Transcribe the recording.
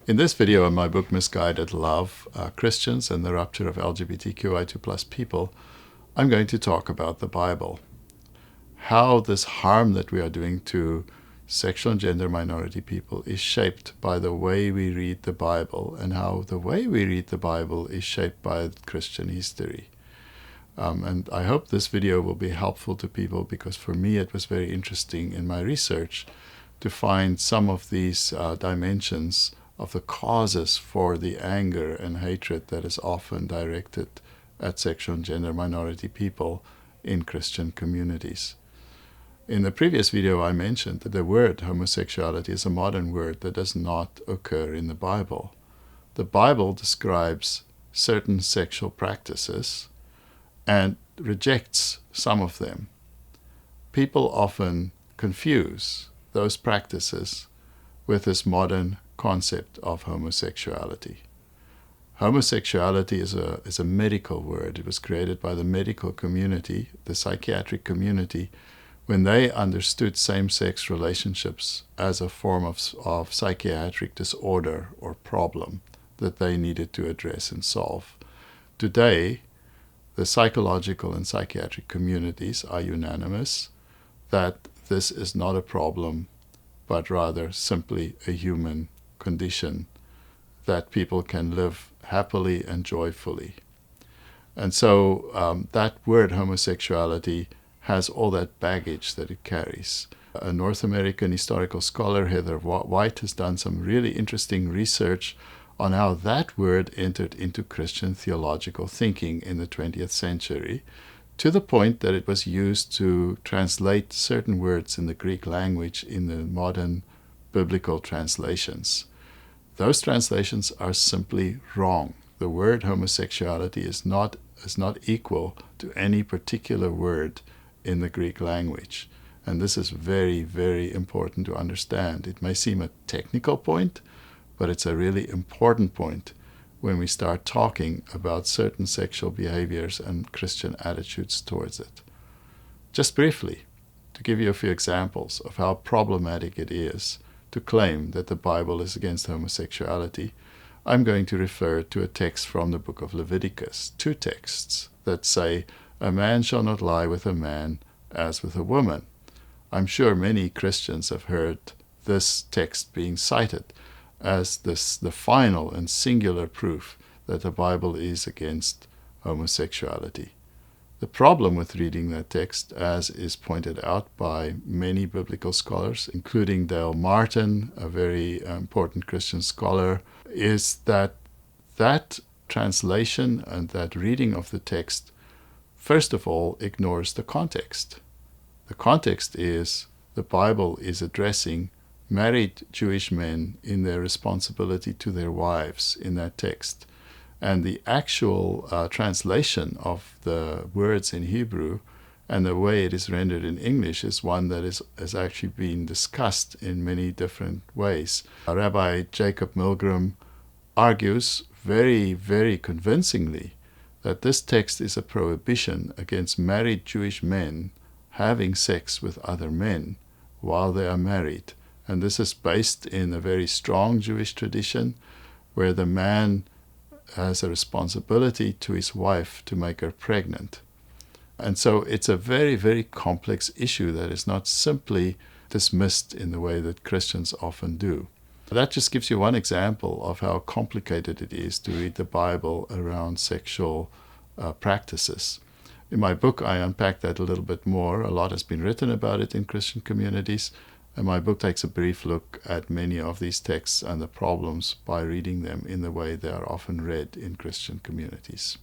In this video on my book Misguided Love, Christians and the Rupture of LGBTQI2+ people, I'm going to talk about the Bible. How this harm that we are doing to sexual and gender minority people is shaped by the way we read the Bible, and how the way we read the Bible is shaped by Christian history. And I hope this video will be helpful to people, because for me it was very interesting in my research to find some of these dimensions of the causes for the anger and hatred that is often directed at sexual and gender minority people in Christian communities. In the previous video I mentioned that the word homosexuality is a modern word that does not occur in the Bible. The Bible describes certain sexual practices and rejects some of them. People often confuse those practices with this modern concept of homosexuality. Homosexuality is a medical word. It was created by the medical community, the psychiatric community, when they understood same-sex relationships as a form of psychiatric disorder or problem that they needed to address and solve. Today, the psychological and psychiatric communities are unanimous that this is not a problem, but rather simply a human condition that people can live happily and joyfully. And so that word homosexuality has all that baggage that it carries. A North American historical scholar, Heather White, has done some really interesting research on how that word entered into Christian theological thinking in the 20th century, to the point that it was used to translate certain words in the Greek language in the modern biblical translations. Those translations are simply wrong. The word homosexuality is not equal to any particular word in the Greek language. And this is very, very important to understand. It may seem a technical point, but it's a really important point when we start talking about certain sexual behaviors and Christian attitudes towards it. Just briefly, to give you a few examples of how problematic it is to claim that the Bible is against homosexuality, I'm going to refer to a text from the book of Leviticus, two texts that say, "A man shall not lie with a man as with a woman." I'm sure many Christians have heard this text being cited as the final and singular proof that the Bible is against homosexuality. The problem with reading that text, as is pointed out by many biblical scholars, including Dale Martin, a very important Christian scholar, is that that translation and that reading of the text, first of all, ignores the context. The context is the Bible is addressing married Jewish men in their responsibility to their wives in that text. And the actual translation of the words in Hebrew and the way it is rendered in English is one that has actually been discussed in many different ways. Rabbi Jacob Milgram argues very, very convincingly that this text is a prohibition against married Jewish men having sex with other men while they are married. And this is based in a very strong Jewish tradition where the man has a responsibility to his wife to make her pregnant. And so it's a very, very complex issue that is not simply dismissed in the way that Christians often do. That just gives you one example of how complicated it is to read the Bible around sexual practices. In my book, I unpack that a little bit more. A lot has been written about it in Christian communities. And my book takes a brief look at many of these texts and the problems by reading them in the way they are often read in Christian communities.